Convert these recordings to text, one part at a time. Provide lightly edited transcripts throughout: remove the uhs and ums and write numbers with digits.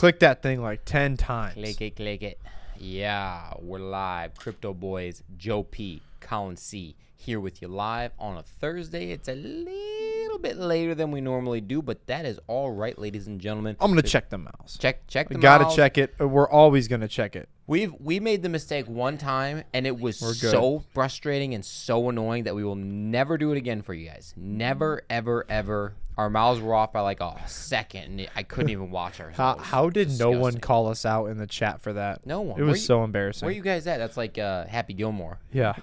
Click that thing like 10 times. Click it. Yeah, we're live. Crypto Boys, Joe P, Colin C, here with you live on a Thursday. It's a little bit later than we normally do, but that is all right, ladies and gentlemen. I'm going to check the mouse. Check the mouse. Got to check it. We're always going to check it. We made the mistake one time, and it was so frustrating and so annoying that we will never do it again for you guys. Never, ever, ever. Our mouths were off by like a second, and I couldn't even watch ourselves. How did no one call us out in the chat for that? No one. It was so embarrassing. Where you guys at? That's like Happy Gilmore. Yeah.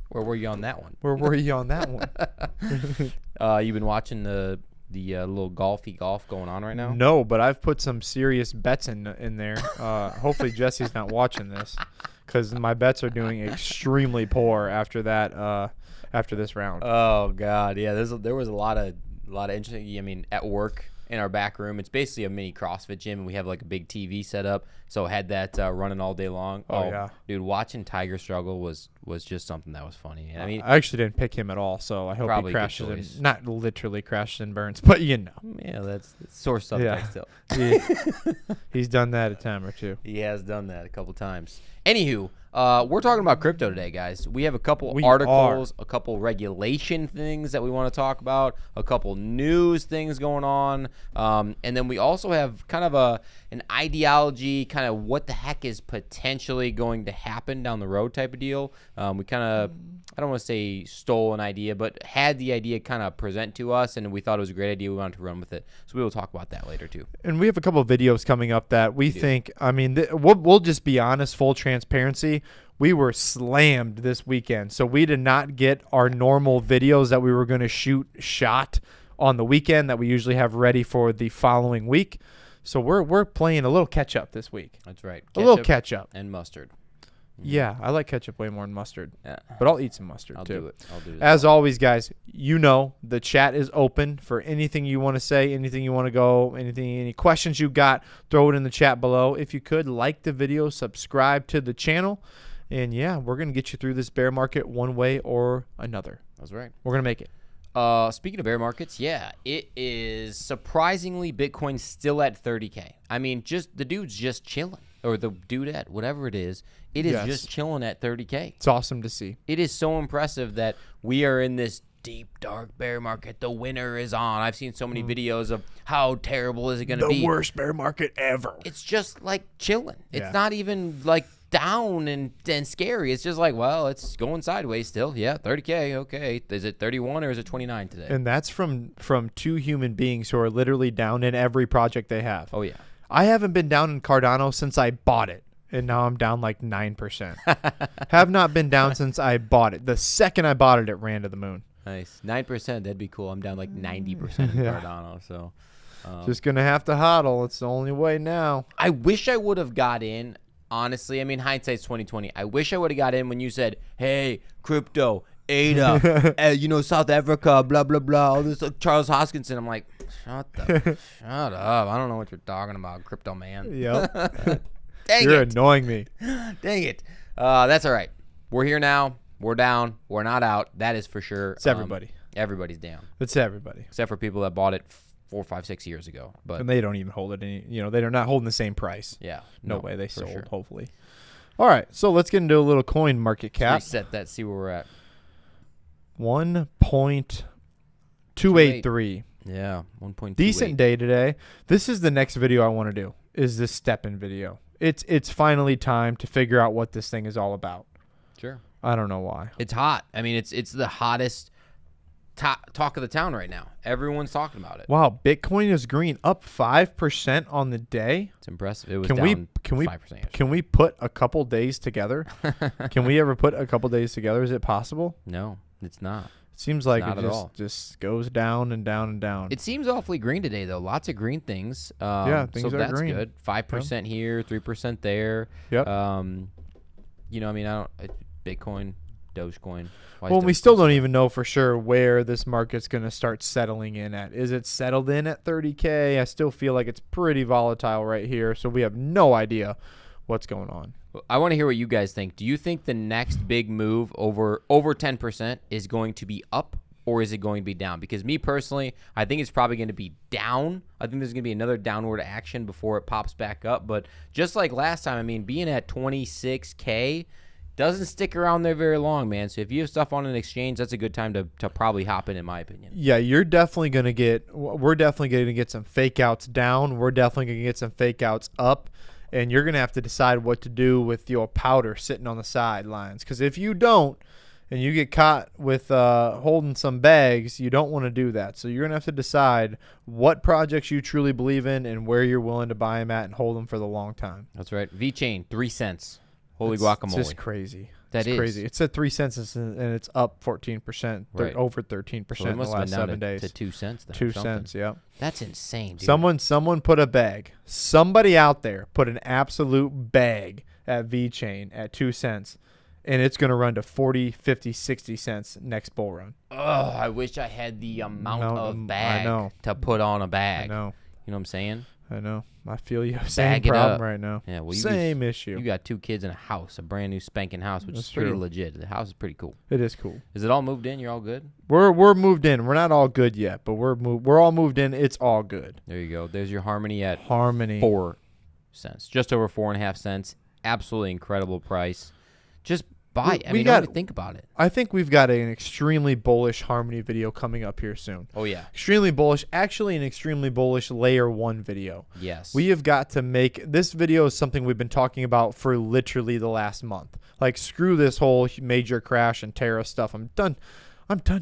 Where were you on that one? Where were you on that one? You've been watching the little golfy golf going on right now? No, but I've put some serious bets in there. Hopefully Jesse's not watching this, because my bets are doing extremely poor after that. After this round. Oh God, yeah. There was a lot of interesting. I mean, at work in our back room, it's basically a mini CrossFit gym, and we have like a big TV set up. So I had that running all day long. Oh yeah, dude, watching Tiger struggle was just something that was funny. I mean, I actually didn't pick him at all, so I hope he crashes and not literally crashes and burns, but you know. Yeah, that's sore subject still. He's done that a time or two. He has done that a couple times. Anywho, we're talking about crypto today, guys. We have a couple articles, a couple regulation things that we want to talk about, a couple news things going on, and then we also have kind of an ideology, kind of what the heck is potentially going to happen down the road type of deal. We kind of, I don't want to say stole an idea, but had the idea kind of present to us, and we thought it was a great idea. We wanted to run with it. So we will talk about that later too. And we have a couple of videos coming up that we think, I mean, we'll just be honest, full transparency. We were slammed this weekend. So we did not get our normal videos that we were going to shot on the weekend that we usually have ready for the following week. So we're playing a little catch up this week. That's right. A little catch up. And mustard. Yeah, I like ketchup way more than mustard. Yeah. But I'll eat some mustard too. I'll do it. As always, guys, you know the chat is open for anything you want to say, anything you want to go, any questions you got, throw it in the chat below. If you could, like the video, subscribe to the channel, and yeah, we're going to get you through this bear market one way or another. That's right. We're going to make it. Speaking of bear markets, yeah, it is surprisingly Bitcoin still at 30K. I mean, the dude's just chilling, or the dudette, whatever it is. It is just chilling at 30K. It's awesome to see. It is so impressive that we are in this deep, dark bear market. The winter is on. I've seen so many videos of how terrible is it going to be. The worst bear market ever. It's just like chilling. It's not even like down and scary. It's just like, well, it's going sideways still. Yeah, 30K. Okay. Is it 31 or is it 29 today? And that's from two human beings who are literally down in every project they have. Oh, yeah. I haven't been down in Cardano since I bought it, and now I'm down like 9%. Have not been down since I bought it. The second I bought it, it ran to the moon. Nice. 9%. That'd be cool. I'm down like 90% in Cardano. So just going to have to hodl. It's the only way now. I wish I would have got in. Honestly, I mean, hindsight's 2020. I wish I would have got in when you said, hey, crypto, ADA, South Africa, blah, blah, blah, all this, Charles Hoskinson. I'm like, shut up. I don't know what you're talking about, crypto man. Yep. You're annoying me. Dang it. That's all right. We're here now. We're down. We're not out. That is for sure. It's everybody. Everybody's down. It's everybody. Except for people that bought it 4, 5, 6 years ago. But and they don't even hold it they're not holding the same price. Yeah. No way they sold, hopefully. All right, so let's get into a little coin market cap. Let's reset that, see where we're at. 1.283. Yeah, 1.28. Decent day today. This is the next video I want to do, is this step-in video. It's finally time to figure out what this thing is all about. Sure. I don't know why. It's hot. I mean, it's the hottest talk of the town right now. Everyone's talking about it. Wow, Bitcoin is green, up 5% on the day. It's impressive. It was down 5%. Can we put a couple days together? Can we ever put a couple days together? Is it possible? No, it's not. It seems like it just goes down and down and down. It seems awfully green today, though. Lots of green things. Things are that's green. Good. 5% here, 3% there. Yep. Bitcoin, Dogecoin. Well, we still don't even know for sure where this market's going to start settling in at. Is it settled in at 30K? I still feel like it's pretty volatile right here, so we have no idea what's going on. I want to hear what you guys think. Do you think the next big move over 10% is going to be up or is it going to be down? Because me personally, I think it's probably going to be down. I think there's going to be another downward action before it pops back up. But just like last time, I mean, being at 26K doesn't stick around there very long, man. So if you have stuff on an exchange, that's a good time to probably hop in my opinion. Yeah, we're definitely going to get some fake outs down. We're definitely going to get some fake outs up. And you're going to have to decide what to do with your powder sitting on the sidelines. Because if you don't, and you get caught with holding some bags, you don't want to do that. So you're going to have to decide what projects you truly believe in and where you're willing to buy them at and hold them for the long time. That's right. V-Chain, 3 cents. Holy guacamole. It's just crazy. That is crazy. It's at 3 cents and it's up 14%, right. Over 13% in the last 7 days. To 2 cents. Then 2 cents, yeah. That's insane, dude. Someone put a bag. Somebody out there put an absolute bag at V-Chain at 2 cents, and it's going to run to 40, 50, 60 cents next bull run. Oh, I wish I had the amount of bag to put on a bag. I know. You know what I'm saying? I know. I feel you. Same problem right now. Yeah, well, same issue. You got 2 kids in a house, a brand new spanking house, which is pretty legit. The house is pretty cool. It is cool. Is it all moved in? You're all good? We're moved in. We're not all good yet, but we're all moved in. It's all good. There you go. There's your Harmony at 4 cents, just over 4.5 cents. Absolutely incredible price. Just buy it. I mean, don't even think about it. I think we've got an extremely bullish Harmony video coming up here soon. Oh, yeah. Extremely bullish. Actually, an extremely bullish Layer 1 video. Yes. We have got to make – this video is something we've been talking about for literally the last month. Like, screw this whole major crash and Terra stuff. I'm done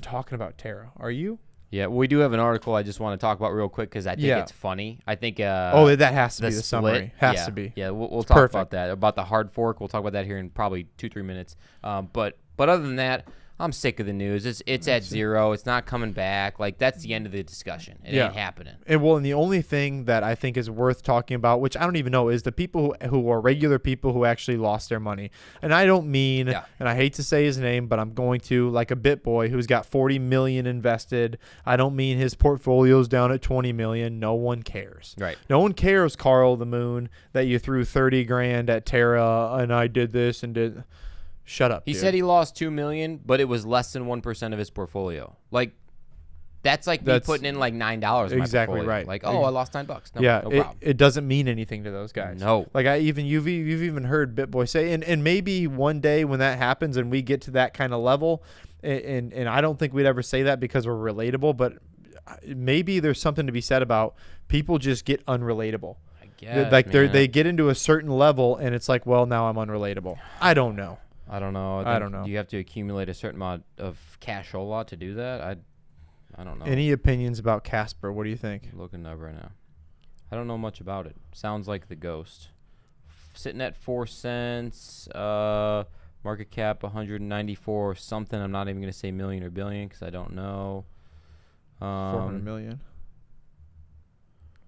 talking about Terra. Are you? Yeah, well, we do have an article I just want to talk about real quick because I think it's funny. I think that has to be the summary. Has to be. Yeah, we'll talk about that. About the hard fork. We'll talk about that here in probably 2-3 minutes. But other than that, I'm sick of the news. It's at zero. It's not coming back. Like, that's the end of the discussion. It ain't happening. And the only thing that I think is worth talking about, which I don't even know, is the people who are regular people who actually lost their money. And I don't mean, and I hate to say his name, but I'm going to, like a BitBoy who's got 40 million invested. I don't mean his portfolio's down at 20 million. No one cares. Right. No one cares, Carl the Moon, that you threw 30 grand at Terra and I did this and did. Shut up. He dude. said he lost $2 million, but it was less than 1% of his portfolio. Like, that's like me putting in like $9 in my portfolio. Right. Like, I lost $9. No problem. It doesn't mean anything to those guys. No. Like you've even heard BitBoy say, and maybe one day when that happens and we get to that kind of level, and I don't think we'd ever say that because we're relatable, but maybe there's something to be said about people just get unrelatable. I guess, like they get into a certain level and it's like, well, now I'm unrelatable. I don't know. I don't know. I don't know. You have to accumulate a certain amount of cashola to do that. I don't know. Any opinions about Casper? What do you think? I'm looking up right now. I don't know much about it. Sounds like the ghost. Sitting at 4 cents. Market cap 194 something. I'm not even going to say million or billion because I don't know. 400 million.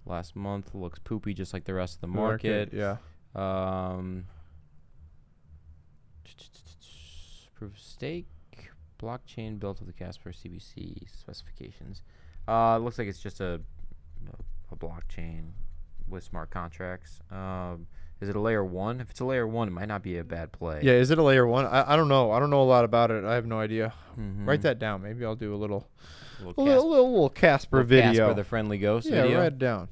Last month looks poopy just like the rest of the market. Yeah. Proof of stake, blockchain built with the Casper CBC specifications. Looks like it's just a blockchain with smart contracts. Is it a layer 1? If it's a layer 1, it might not be a bad play. Yeah, is it a layer 1? I don't know. I don't know a lot about it. I have no idea. Mm-hmm. Write that down. Maybe I'll do a little Casper video. Casper the friendly ghost video. Yeah, write it down.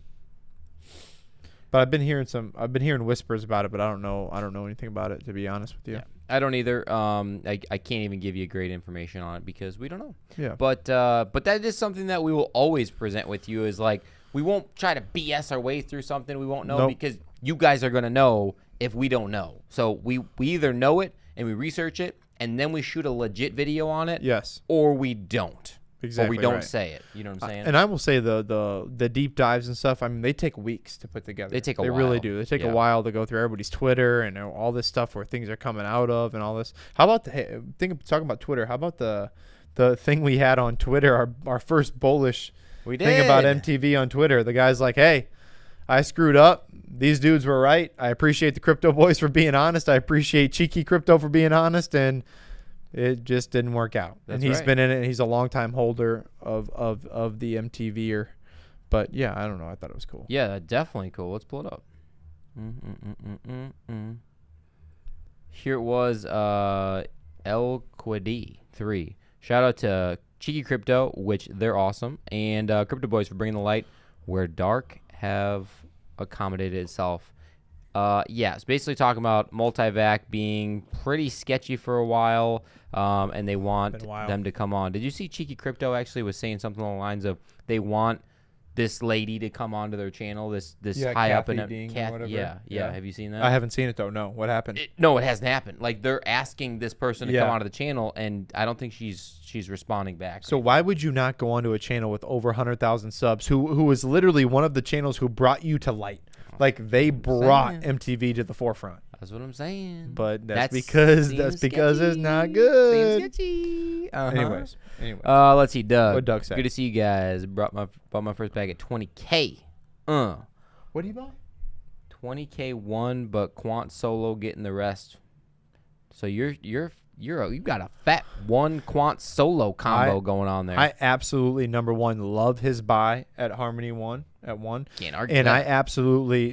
But I've been hearing whispers about it, but I don't know anything about it, to be honest with you. Yeah, I don't either. I can't even give you great information on it because we don't know. Yeah. But that is something that we will always present with you is like we won't try to BS our way through something we won't know because you guys are gonna know if we don't know. So we either know it and we research it and then we shoot a legit video on it. Yes. Or we don't. Exactly. Or we don't right. say it. You know what I'm saying? And I will say the deep dives and stuff, I mean, they take weeks to put together. They take a while. They really do. They take a while to go through everybody's Twitter and all this stuff where things are coming out of and all this. How about talking about Twitter, how about the thing we had on Twitter, our first bullish thing about MTV on Twitter? The guy's like, hey, I screwed up. These dudes were right. I appreciate the Crypto Boys for being honest. I appreciate Cheeky Crypto for being honest. And it just didn't work out. That's and he's right. been in it. And he's a longtime holder of the MTVer. But yeah, I don't know. I thought it was cool. Yeah, definitely cool. Let's pull it up. Here it was El Quidi 3. Shout out to Cheeky Crypto, which they're awesome, and Crypto Boys for bringing the light where dark have accommodated itself. It's basically talking about multivac being pretty sketchy for a while, and they want them to come on. Did you see Cheeky Crypto actually was saying something along the lines of they want this lady to come onto their channel, this high up in it. Yeah. Have you seen that? I haven't seen it though. No, what happened? It hasn't happened. Like they're asking this person to come onto the channel, and I don't think she's responding back. So why would you not go onto a channel with over 100,000 subs, who was literally one of the channels who brought you to light? Like they brought MTV to the forefront. That's what I'm saying. But that's because it's not good. Sketchy. Anyways. Let's see, Doug. What Doug said? Good to see you guys. Bought my first bag at 20K. What do you buy? 20K one, but Quant Solo getting the rest. So you've got a fat one Quant Solo combo going on there. I absolutely number one love his buy at Harmony One at one. Can't argue and that.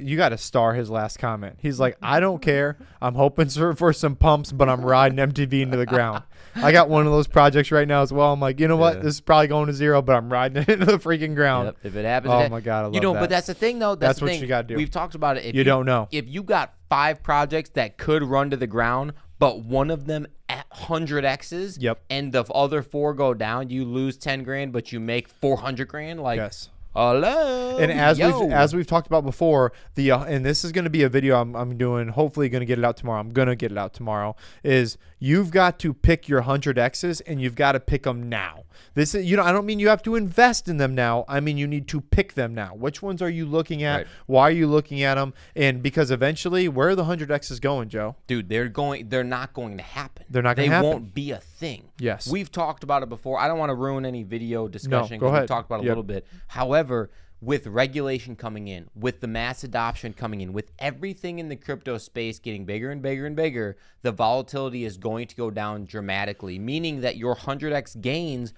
You got to star his last comment. He's like, I don't care. I'm hoping for some pumps, but I'm riding MTV into the ground. I got one of those projects right now as well. I'm like, you know what? This is probably going to zero, but I'm riding it into the freaking ground. Yep. If it happens, oh my god, I love that. But that's the thing though. That's the what thing. you got to do. We've talked about it. You don't know. If you got 5 projects that could run to the ground, but one of them at 100x's, and the other 4 go down, you lose 10 grand, but you make 400 grand. Like, yes. Hello. And as we've talked about before, and this is going to be a video I'm doing, hopefully going to get it out tomorrow. I'm going to get it out tomorrow. Is you've got to pick your 100x's and you've got to pick them now. This is, I don't mean you have to invest in them now. I mean you need to pick them now. Which ones are you looking at? Right. Why are you looking at them? And because eventually, where are the 100x's going, Joe? Dude, they're not going to happen. They're not going to happen. They won't be a thing. Yes. We've talked about it before. I don't want to ruin any video discussion. No, go ahead. We've talked about it a little bit. However, with regulation coming in, with the mass adoption coming in, with everything in the crypto space getting bigger and bigger and bigger, the volatility is going to go down dramatically, meaning that your 100x gains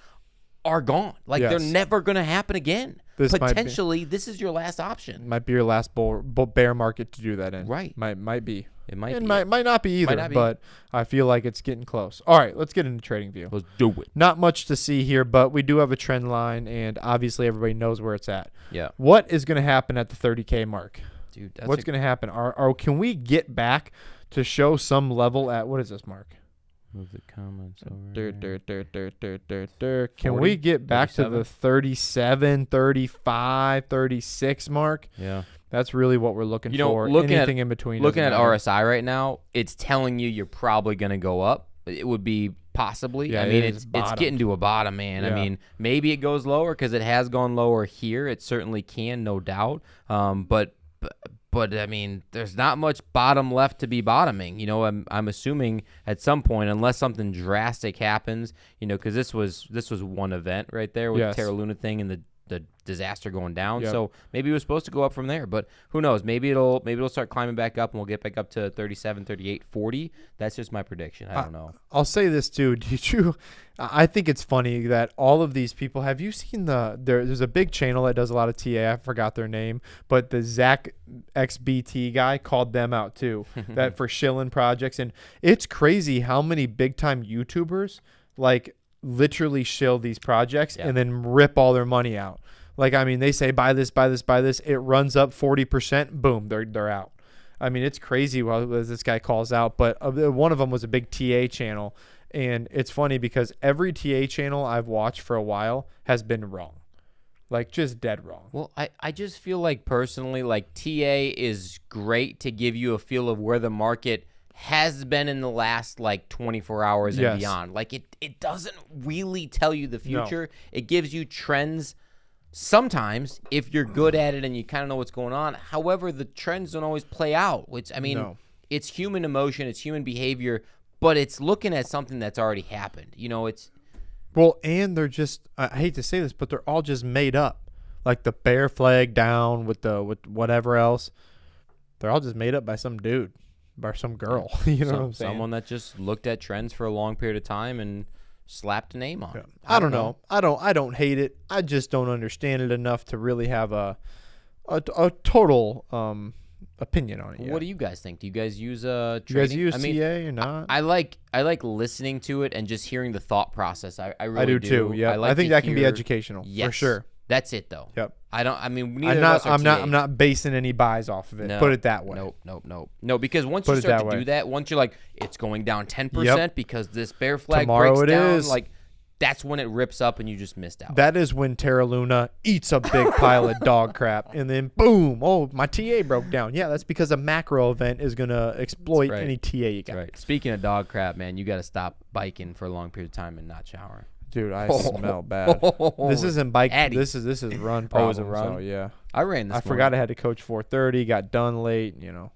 are gone. Like they're never going to happen again. Potentially, this is your last option. Might be your last bear market to do that in. Right. Might be. It might be. Might not be either, but I feel like it's getting close. All right, let's get into trading view. Let's do it. Not much to see here, but we do have a trend line, and obviously everybody knows where it's at. Yeah. What is going to happen at the 30K mark? Dude, what's going to happen? Can we get back to show some level at, what is this, Mark? Move the comments over. Can 40, we get back 37? to the 37, 35, 36 mark? Yeah. That's really what we're looking for. Anything in between. Looking at RSI right now, it's telling you you're probably going to go up. It would be possibly. Yeah, I mean, it's getting to a bottom, man. Yeah. I mean, maybe it goes lower because it has gone lower here. It certainly can, no doubt. But I mean, there's not much bottom left to be bottoming. I'm assuming at some point, unless something drastic happens, because this was one event right there with the Terra Luna thing and the disaster going down. Yep. So maybe it was supposed to go up from there, but who knows? Maybe it'll start climbing back up and we'll get back up to 37, 38, 40. That's just my prediction. I don't know. I'll say this too. I think it's funny that all of these people, have you seen there's a big channel that does a lot of TA. I forgot their name, but the Zach XBT guy called them out too, that for shilling projects. And it's crazy how many big time YouTubers literally shill these projects and then rip all their money out. I mean, they say buy this, buy this, buy this. It runs up 40%. Boom, they're out. I mean, it's crazy what this guy calls out. But one of them was a big TA channel, and it's funny because every TA channel I've watched for a while has been wrong, just dead wrong. Well, I just feel like personally, TA is great to give you a feel of where the market has been in the last 24 hours and beyond. It doesn't really tell you the future. No. It gives you trends sometimes if you're good at it and you kind of know what's going on. However, the trends don't always play out, which it's human emotion, it's human behavior, but it's looking at something that's already happened. And they're just, I hate to say this, but they're all just made up. The bear flag down with whatever else. They're all just made up by some dude. By some girl, what I'm saying? Someone that just looked at trends for a long period of time and slapped a name on it. I don't know. I don't hate it. I just don't understand it enough to really have a total opinion on it yet. What do you guys think? Do you guys use You trading? guys use TA or not? I like listening to it and just hearing the thought process. I really do too. Yeah, I think that can be educational for sure. That's it though. Yep. I'm not basing any buys off of it. No, put it that way. No, because once you start to do that, once you're like, it's going down 10% because this bear flag breaks down, like that's when it rips up and you just missed out. That is when Terra Luna eats a big pile of dog crap, and then boom, oh, my TA broke down. Yeah, that's because a macro event is going to exploit any TA you got. Right. Speaking of dog crap, man, you got to stop biking for a long period of time and not shower. Dude, I smell bad. This isn't bike. Addy. This is run problem. Oh, is it run? So, yeah. I ran this I forgot I had to coach 4:30. Got done late. You know.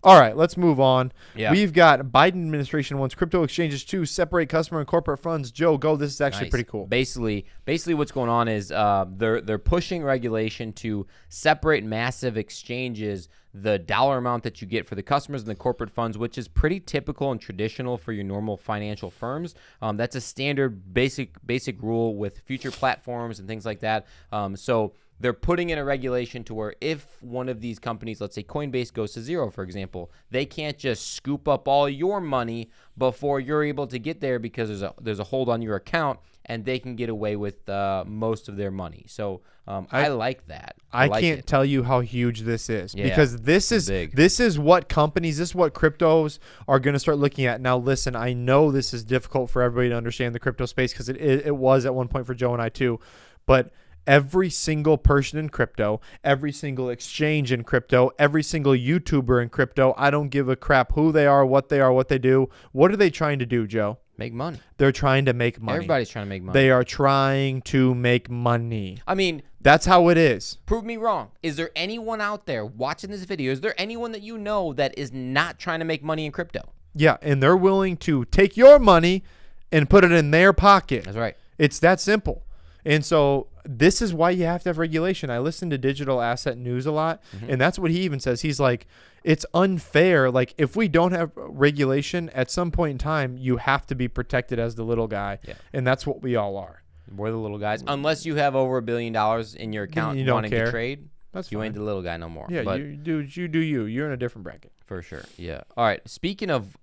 All right, let's move on. Yeah. We've got Biden administration wants crypto exchanges to separate customer and corporate funds. Joe, go. This is actually pretty cool. Basically, what's going on is they're pushing regulation to separate massive exchanges, the dollar amount that you get for the customers and the corporate funds, which is pretty typical and traditional for your normal financial firms. That's a standard basic rule with future platforms and things like that. So they're putting in a regulation to where if one of these companies, let's say Coinbase, goes to zero, for example, they can't just scoop up all your money before you're able to get there because there's a hold on your account, and they can get away with most of their money. So I like that. I can't tell you how huge this is because this is big. This is what cryptos are going to start looking at. Now, listen, I know this is difficult for everybody to understand the crypto space because it was at one point for Joe and I too, but every single person in crypto, every single exchange in crypto, every single YouTuber in crypto, I don't give a crap who they are, what they do. What are they trying to do, Joe? Make money. They're trying to make money. Everybody's trying to make money. They are trying to make money. I mean, that's how it is. Prove me wrong. Is there anyone out there watching this video? Is there anyone that you know that is not trying to make money in crypto? Yeah, and they're willing to take your money and put it in their pocket. That's right. It's that simple. And so this is why you have to have regulation. I listen to Digital Asset News a lot, and that's what he even says. He's like, it's unfair. Like, if we don't have regulation, at some point in time, you have to be protected as the little guy. Yeah. And that's what we all are. We're the little guys. Unless you have over $1 billion in your account you wanting to trade, that's you fine. ain't the little guy no more. Yeah, but you do you. You're in a different bracket. For sure. Yeah. All right. Speaking of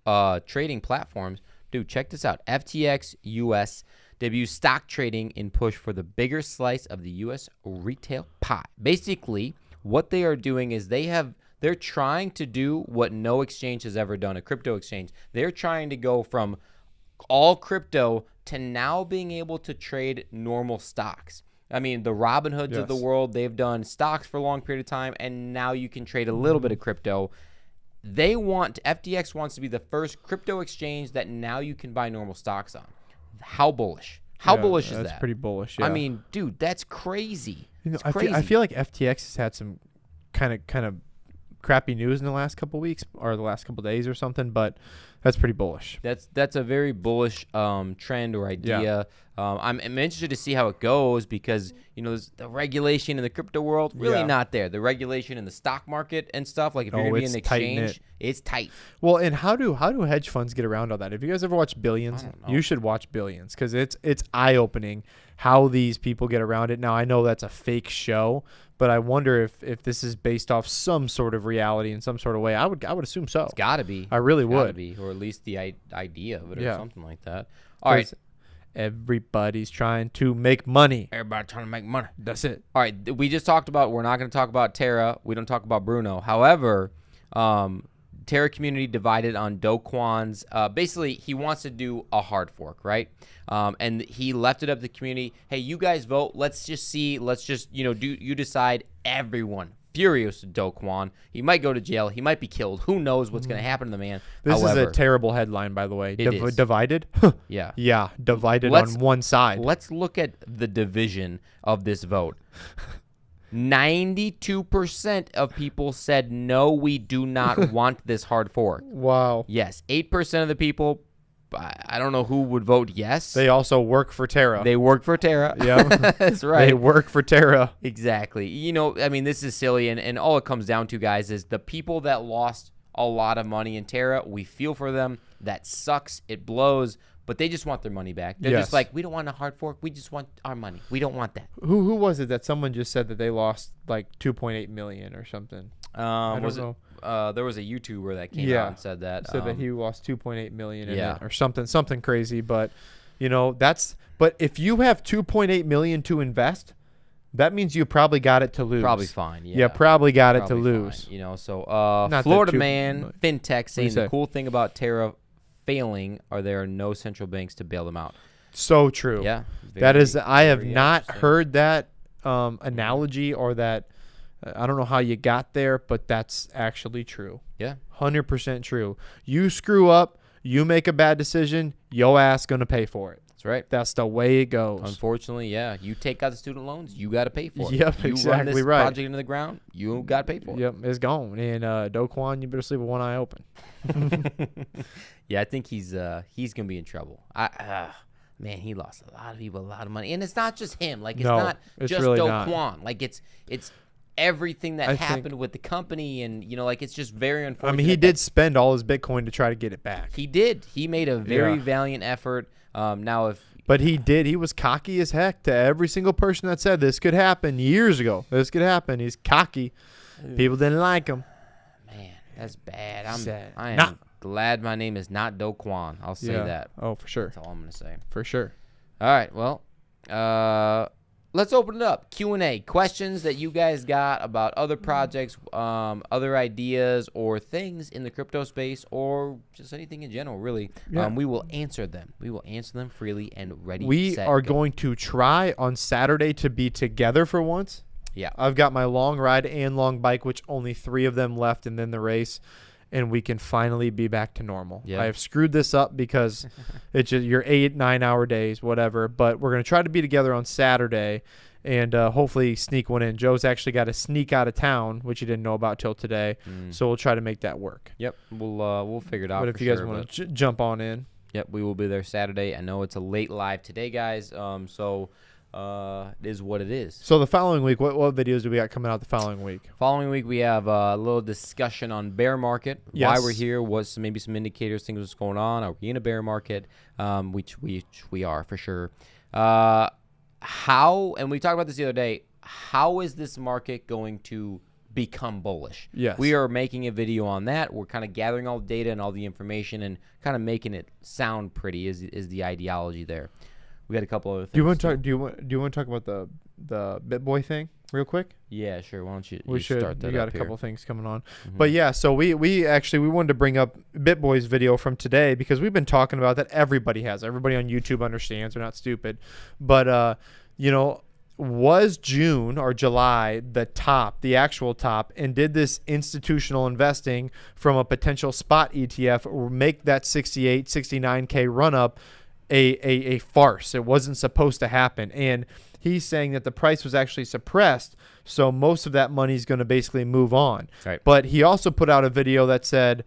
trading platforms, dude, check this out. FTX US debuts stock trading in push for the bigger slice of the U.S. retail pie. Basically, what they are doing is they're trying to do what no exchange has ever done, a crypto exchange. They're trying to go from all crypto to now being able to trade normal stocks. I mean, the Robinhoods of the world, they've done stocks for a long period of time, and now you can trade a little bit of crypto. FTX wants to be the first crypto exchange that now you can buy normal stocks on. How bullish? How bullish is that? That's pretty bullish. Yeah. I mean, dude, that's crazy. Crazy. I feel like FTX has had some kind of crappy news in the last couple weeks or the last couple days or something, but that's pretty bullish. That's a very bullish trend or idea. Yeah. I'm interested to see how it goes because there's the regulation in the crypto world really not there. The regulation in the stock market and stuff, like if you're gonna be in an exchange, it's tight. Well, and how do hedge funds get around all that? If you guys ever watch Billions, you should watch Billions because it's eye opening how these people get around it. Now I know that's a fake show, but I wonder if this is based off some sort of reality in some sort of way. I would assume so. It's got to be. I really would. Be, or at least the idea of it or something like that. All right. Everybody's trying to make money. Everybody trying to make money. That's it. All right. We just talked about, we're not going to talk about Terra. We don't talk about Bruno. However, Terra community divided on Do Kwon's. Basically, he wants to do a hard fork, right? And he left it up to the community. Hey, you guys vote. Let's just see. Let's just, you decide. Everyone furious with Do Kwon. He might go to jail. He might be killed. Who knows what's going to happen to the man? This is a terrible headline, by the way. Divided? Yeah. Yeah, divided on one side. Let's look at the division of this vote. 92% of people said, no, we do not want this hard fork. Wow. Yes. 8% of the people, I don't know who would vote yes. They also work for Terra. They work for Terra. Yeah. That's right. They work for Terra. Exactly. This is silly, and all it comes down to, guys, is the people that lost a lot of money in Terra, we feel for them. That sucks. It blows. but they just want their money back. They're just like, we don't want a hard fork. We just want our money. We don't want that. Who was it that someone just said that they lost like 2.8 million or something? I don't know. There was a YouTuber that came out and said that. Said that he lost 2.8 million in it or something crazy. But but if you have 2.8 million to invest, that means you probably got it to lose. Probably fine. Yeah, probably got it to lose. Fine. So Florida man, fintech saying the cool thing about Terra failing are there are no central banks to bail them out. So true. Yeah, that is. I have not heard that analogy or that. I don't know how you got there, but that's actually true. Yeah, 100% true. You screw up, you make a bad decision, yo ass gonna pay for it. That's right. That's the way it goes. Unfortunately, yeah. You take out the student loans, you got to pay for it. Yep, you exactly run this right. project into the ground, you got to pay for it. Yep, it's gone. And Do Kwon, you better sleep with one eye open. Yeah, I think he's gonna be in trouble. Man, he lost a lot of people, a lot of money, and it's not just him. Like it's just really Do not. Kwon. Like it's everything that happened with the company, and like it's just very unfortunate. I mean, he did spend all his Bitcoin to try to get it back. He did. He made a very valiant effort. But he did. He was cocky as heck to every single person that said this could happen years ago. This could happen. He's cocky. People didn't like him. Man, that's bad. I am glad my name is not Do Kwon. I'll say that. Oh, for sure. That's all I'm gonna say. For sure. All right. Well, let's open it up. Q&A. Questions that you guys got about other projects, other ideas, or things in the crypto space, or just anything in general, really. Yeah. We will answer them. We will answer them freely and ready, We set, are go. going to try on Saturday to be together for once. Yeah. I've got my long ride and long bike, which only 3 of them left, and then the race. And we can finally be back to normal. Yeah. I have screwed this up because it's just your 8-9 hour days, whatever. But we're going to try to be together on Saturday and hopefully sneak one in. Joe's actually got to sneak out of town, which he didn't know about till today. So we'll try to make that work. Yep. We'll figure it out. But if you guys want to jump on in. Yep, we will be there Saturday. I know it's a late live today, guys. So it is what it is. So the following week, what videos do we got coming out the following week? Following week, we have a little discussion on bear market, why we're here, maybe some indicators, things what's going on. Are we in a bear market? Which we are for sure. How, and we talked about this the other day, how is this market going to become bullish? Yes. We are making a video on that. We're kind of gathering all the data and all the information and kind of making it sound pretty is the ideology there. We got a couple other things. Do you want to talk about the BitBoy thing real quick? Yeah, sure. Why don't you We should. start that We got up a here. couple things coming on. But yeah, so we wanted to bring up BitBoy's video from today because we've been talking about that. Everybody on YouTube understands. They're not stupid. But was June or July the actual top, and did this institutional investing from a potential spot ETF make that 69K run up a farce? It wasn't supposed to happen. And he's saying that the price was actually suppressed, so most of that money is going to basically move on. Right. But he also put out a video that said,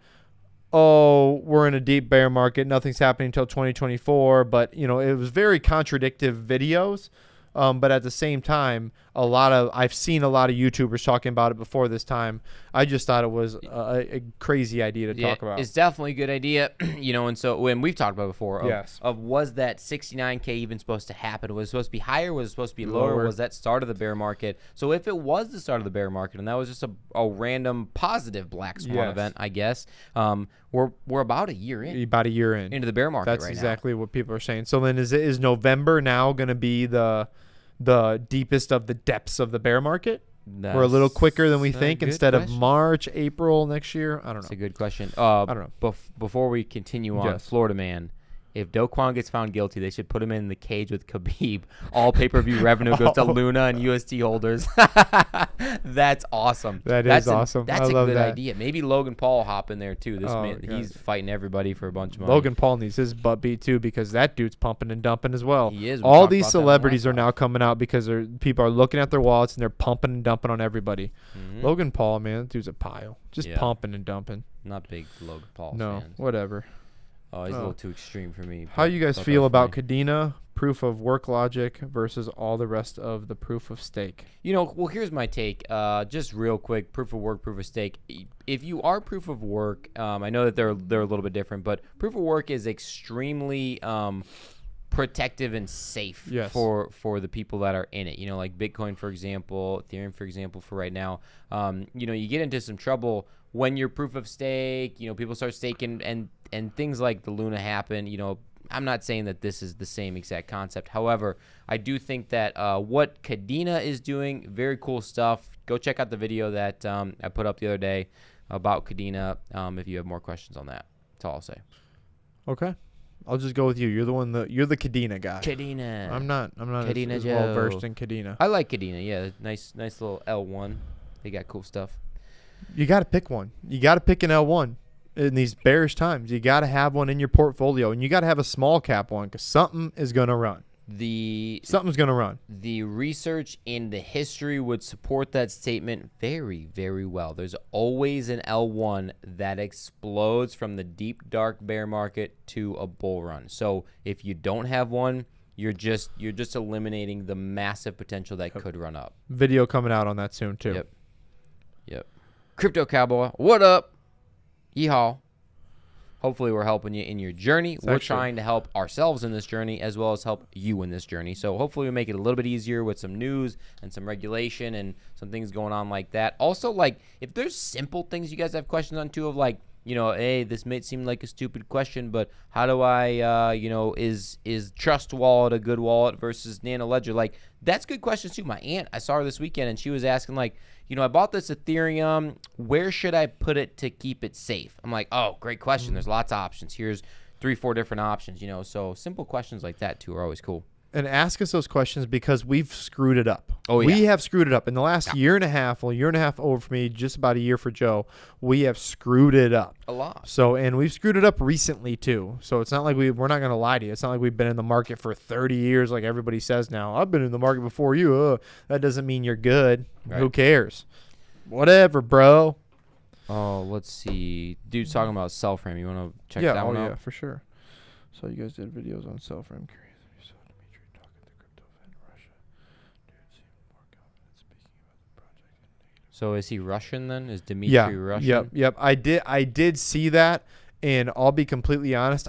oh, we're in a deep bear market, nothing's happening until 2024. But it was very contradictive videos. But at the same time, I've seen a lot of YouTubers talking about it before this time. I just thought it was a crazy idea to talk about. It's definitely a good idea, and so when we've talked about it before, of was that 69K even supposed to happen? Was it supposed to be higher? Was it supposed to be lower? Was that start of the bear market? So if it was the start of the bear market and that was just a random positive black swan event, I guess, we're about a year in. About a year in. Into the bear market That's right exactly what people are saying. So then is November now going to be the deepest of the depths of the bear market? We're a little quicker than we think instead of March, April next year. I don't know. That's a good question. I don't know. Before we continue on, Florida man, if Do Kwon gets found guilty, they should put him in the cage with Khabib. All pay-per-view revenue goes to Luna and UST holders. That's awesome. That's awesome. That's I love a good that. idea. Maybe Logan Paul will hop in there too. This man, God. he's fighting everybody for a bunch of money. Logan Paul needs his butt beat too because that dude's pumping and dumping as well. He is. All these celebrities are now coming out because people are looking at their wallets and they're pumping and dumping on everybody. Logan Paul, man, that dude's a pile. Just pumping and dumping. Not big Logan Paul No, fans. whatever. Oh, he's a little too extreme for me. How you guys feel about Kadena, proof of work logic versus all the rest of the proof of stake? Well, here's my take. Just real quick, proof of work, proof of stake. If you are proof of work, I know that they're a little bit different, but proof of work is extremely protective and safe for the people that are in it. Like Bitcoin, for example, Ethereum, for example, for right now. You get into some trouble when you're proof of stake. People start staking and things like the Luna happen. I'm not saying that this is the same exact concept. However, I do think that what Kadena is doing, very cool stuff. Go check out the video that I put up the other day about Kadena if you have more questions on that. That's all I'll say. Okay. I'll just go with you. You're the Kadena guy. Kadena. I'm not Kadena as well versed in Kadena. I like Kadena. Yeah, nice little L1. They got cool stuff. You got to pick one. You got to pick an L1 in these bearish times. You got to have one in your portfolio, and you got to have a small cap one because something is going to run. Something's going to run. The research in the history would support that statement very, very well. There's always an L1 that explodes from the deep, dark bear market to a bull run. So if you don't have one, you're just eliminating the massive potential that could run up. Video coming out on that soon too. Yep. Crypto Cowboy, what up? Yeehaw. Hopefully we're helping you in your journey. We're trying to help ourselves in this journey as well as help you in this journey. So hopefully we make it a little bit easier with some news and some regulation and some things going on like that. Also, like, if there's simple things you guys have questions on too, of like, hey, this may seem like a stupid question, but how do I, is Trust Wallet a good wallet versus Nano Ledger? Like, that's good questions too. My aunt, I saw her this weekend, and she was asking, like, I bought this Ethereum. Where should I put it to keep it safe? I'm like, oh, great question. There's lots of options. Here's 3-4 different options, So simple questions like that too are always cool. And ask us those questions because we've screwed it up. Oh, yeah. We have screwed it up. In the last year and a half over for me, just about a year for Joe, we have screwed it up. A lot. So, and we've screwed it up recently too. So it's not like we're not going to lie to you. It's not like we've been in the market for 30 years like everybody says now. I've been in the market before you. That doesn't mean you're good. Right. Who cares? Whatever, bro. Oh, let's see. Dude's talking about Cellframe. You want to check that one out? Yeah, for sure. So you guys did videos on Cellframe. So is he Russian then? Is Dimitri Russian? Yep. I did see that, and I'll be completely honest.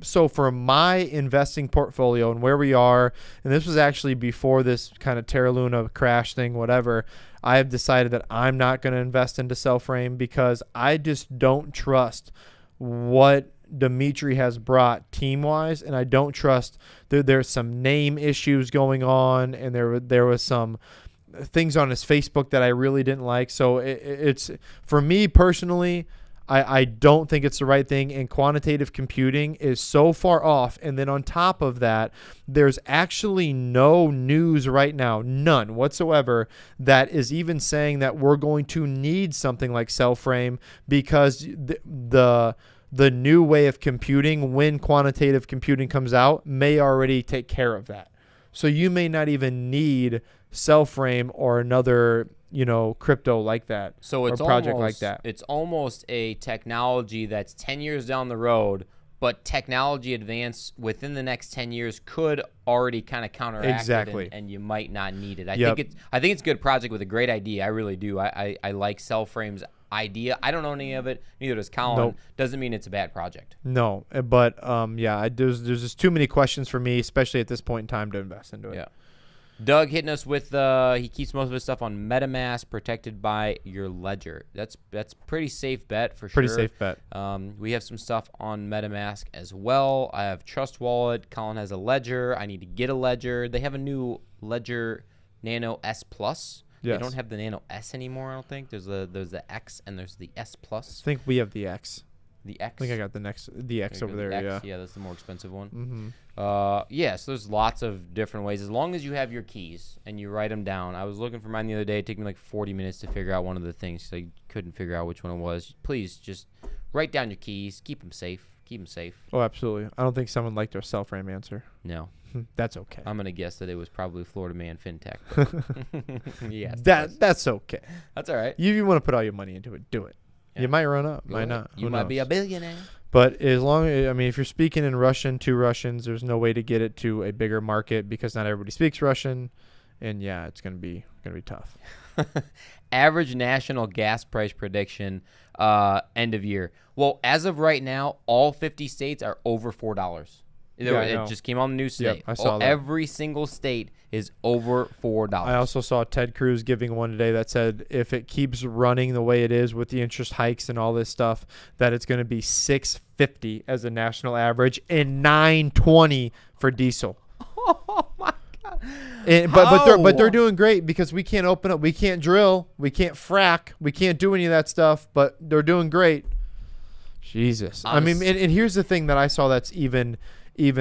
So for my investing portfolio and where we are, and this was actually before this kind of Terra Luna crash thing, whatever, I have decided that I'm not going to invest into Cellframe because I just don't trust what Dimitri has brought team-wise, and I don't trust there's some name issues going on, and there was some things on his Facebook that I really didn't like. So it's for me personally, I don't think it's the right thing, and quantitative computing is so far off. And then on top of that, there's actually no news right now, none whatsoever, that is even saying that we're going to need something like Cellframe, because the new way of computing, when quantitative computing comes out, may already take care of that. So you may not even need Cellframe or another, crypto like that. So it's or project like that. It's almost a technology that's 10 years down the road, but technology advance within the next 10 years could already kind of counteract it, and you might not need it. I think it's a good project with a great idea. I really do. I like Cellframe's idea. I don't know any of it. Neither does Colin. Nope. Doesn't mean it's a bad project. No, but there's just too many questions for me, especially at this point in time, to invest into it. Yeah. Doug hitting us with he keeps most of his stuff on MetaMask, protected by your ledger. That's pretty safe bet for sure. Pretty safe bet. We have some stuff on MetaMask as well. I have Trust Wallet. Colin has a ledger. I need to get a ledger. They have a new Ledger Nano S Plus. Yes. They don't have the Nano S anymore, I don't think. There's the X and there's the S Plus. I think we have the X. The X? I think I got the X over there, yeah. Yeah, that's the more expensive one. Mm-hmm. So there's lots of different ways. As long as you have your keys and you write them down. I was looking for mine the other day. It took me like 40 minutes to figure out one of the things because I couldn't figure out which one it was. Please just write down your keys. Keep them safe. Keep them safe. Oh, absolutely. I don't think someone liked our Cellframe answer. No. That's okay. I'm going to guess that it was probably Florida Man FinTech. Yes. That's okay. That's all right. You want to put all your money into it, do it. Yeah. You might run up, might not. You might be a billionaire. But as long as, I mean, if you're speaking in Russian to Russians, there's no way to get it to a bigger market because not everybody speaks Russian, and yeah, it's gonna be tough. Average national gas price prediction end of year. Well, as of right now, all 50 states are over $4. It just came on the news today. Yep, I saw that. Every single state is over $4. I also saw Ted Cruz giving one today that said if it keeps running the way it is with the interest hikes and all this stuff, that it's going to be $6.50 as a national average and $9.20 for diesel. Oh my God! But they're doing great because we can't open up, we can't drill, we can't frack, we can't do any of that stuff. But they're doing great. Jesus, I mean, and here's the thing that I saw that's even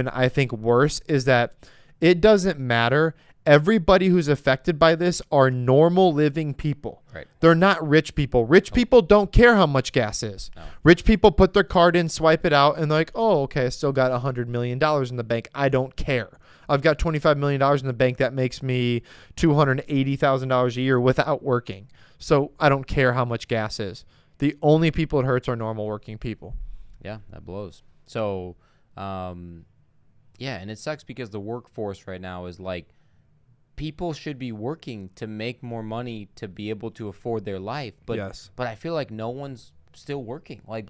I think worse is that it doesn't matter. Everybody who's affected by this are normal living people. Right. They're not rich people. Rich people don't care how much gas is. No. Rich people put their card in, swipe it out, and they're like, oh, okay, I still got $100 million in the bank. I don't care. I've got $25 million in the bank. That makes me $280,000 a year without working. So I don't care how much gas is. The only people it hurts are normal working people. Yeah, that blows. So, yeah, and it sucks because the workforce right now is like people should be working to make more money to be able to afford their life. But Yes. but I feel like no one's still working. Like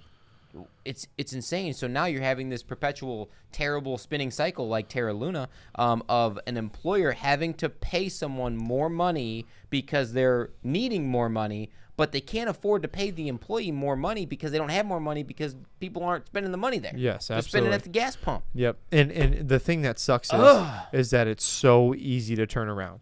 it's insane. So now you're having this perpetual terrible spinning cycle like Terra Luna of an employer having to pay someone more money because they're needing more money, but they can't afford to pay the employee more money because they don't have more money because people aren't spending the money there. Yes, They're absolutely. spending at the gas pump. Yep. And the thing that sucks is that it's so easy to turn around.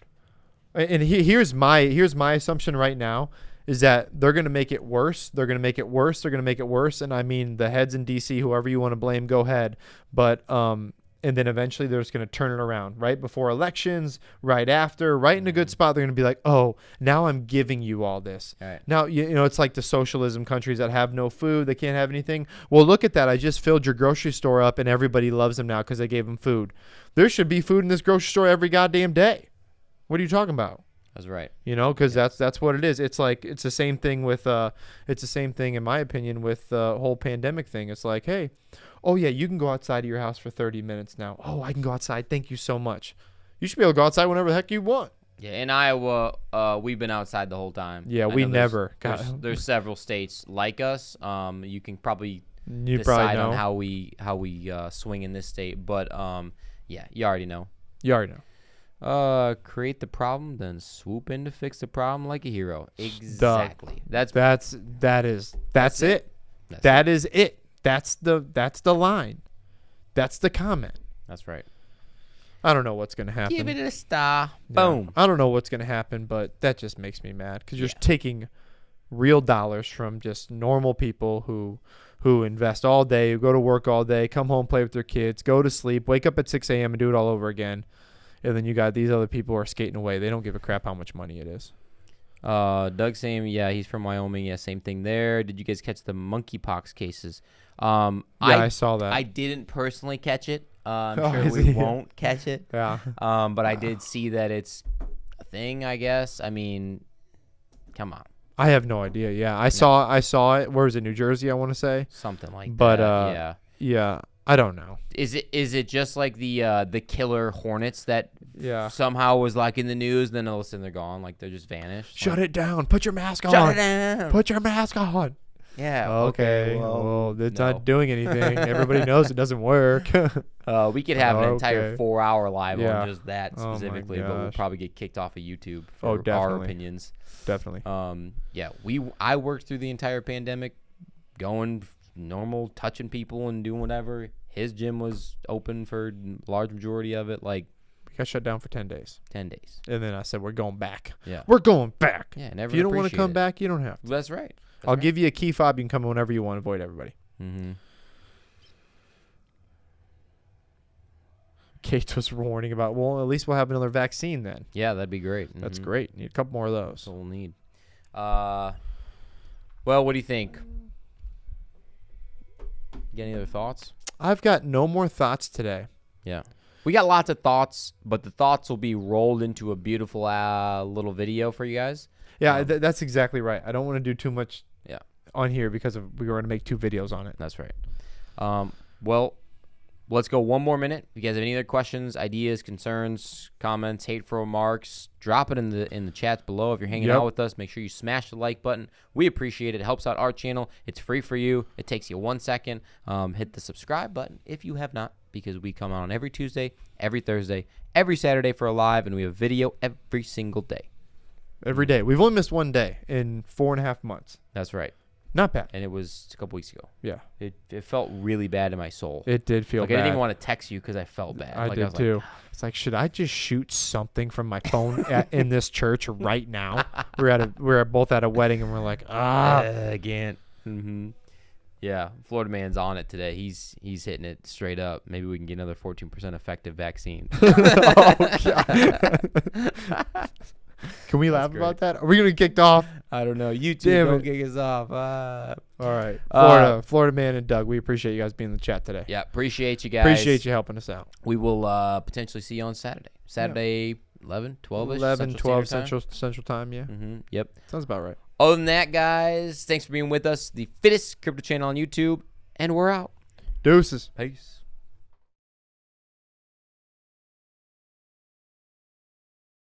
And here's my assumption right now is that they're going to make it worse. They're going to make it worse. They're going to make it worse. And I mean, the heads in D.C., whoever you want to blame, go ahead. But and then eventually they're just going to turn it around right before elections, right after, right in a good spot. They're going to be like, oh, now I'm giving you all this. All right. Now, you know, it's like the socialism countries that have no food. They can't have anything. Well, look at that. I just filled your grocery store up and everybody loves them now because I gave them food. There should be food in this grocery store every goddamn day. What are you talking about? That's right. You know, because that's what it is. It's like it's the same thing with it's the same thing in my opinion with the whole pandemic thing. It's like, hey, oh yeah, you can go outside of your house for 30 minutes now. Oh, I can go outside. Thank you so much. You should be able to go outside whenever the heck you want. Yeah, in Iowa, we've been outside the whole time. Yeah, we never. There's several states like us. You can probably You decide probably know. on how we swing in this state, but yeah, you already know. You already know. Create the problem, then swoop in to fix the problem like a hero. Exactly. That's it. That's That is it. That's the line. That's the comment. That's right. I don't know what's gonna happen. Give it a star. Yeah. Boom. I don't know what's gonna happen, but that just makes me mad because you're taking real dollars from just normal people who invest all day, who go to work all day, come home, play with their kids, go to sleep, wake up at 6 a.m. and do it all over again. And then you got these other people who are skating away. They don't give a crap how much money it is. Doug saying, yeah, he's from Wyoming. Yeah, same thing there. Did you guys catch the monkeypox cases? I saw that. I didn't personally catch it. I'm Oh, sure we won't catch it. Yeah. But I did see that it's a thing, I guess. I mean, come on. I have no idea. Yeah, I saw it. Where was it? New Jersey, I want to say. Something like But that. yeah, I don't know. Is it just like the killer hornets that Yeah. somehow was like in the news, then all of a sudden they're gone, like they're just vanished? Shut it down. Put your mask on. Shut it down. Put your mask on. Yeah. Okay. Well, it's not doing anything. Everybody knows it doesn't work. We could have an entire Okay. 4-hour live Yeah. on just that Oh my specifically, but we'll gosh. probably get kicked off of YouTube Oh, for our definitely. opinions. Definitely. Yeah, I worked through the entire pandemic, going normal, touching people and doing whatever. His gym was open for large majority of it, like We got shut down for 10 days. 10 days. And then I said, we're going back. Yeah. We're going back. Yeah, never. If you don't want to appreciate come it. back, you don't have to. That's right. I'll give you a key fob. You can come whenever you want. Avoid everybody. Mm-hmm. Kate was warning about, well, at least we'll have another vaccine then. Yeah, that'd be great. That's Mhm. great. Need a couple more of That's those. what we'll need. Well, what do you think? Got any other thoughts? I've got no more thoughts today. Yeah. We got lots of thoughts, but the thoughts will be rolled into a beautiful little video for you guys. Yeah, that's exactly right. I don't want to do too much Yeah. on here because we were going to make 2 videos on it. That's right. Well, let's go one more minute. If you guys have any other questions, ideas, concerns, comments, hateful remarks, drop it in the chats below. If you're hanging out with us, make sure you smash the like button. We appreciate it. It helps out our channel. It's free for you. It takes you 1 second. Hit the subscribe button if you have not, because we come out on every Tuesday, every Thursday, every Saturday for a live, and we have video every single day. Every day. We've only missed 1 day in 4.5 months. That's right. Not bad. And it was a couple weeks ago. Yeah. It felt really bad in my soul. It did feel bad. I didn't even want to text you because I felt bad. I did too. It's like, should I just shoot something from my phone in this church right now? We're both at a wedding, and we're like, I can't. Yeah, Florida man's on it today. He's hitting it straight up. Maybe we can get another 14% effective vaccine. Oh, God. Can we laugh about that? Are we going to get kicked off? I don't know. You two don't kick us off. All right. Florida man and Doug, we appreciate you guys being in the chat today. Yeah, appreciate you guys. Appreciate you helping us out. We will potentially see you on Saturday. Saturday, 11, 12-ish? 11, 12 Central Time, yeah. Yep. Sounds about right. Other than that, guys, thanks for being with us. The fittest crypto channel on YouTube, and we're out. Deuces. Peace.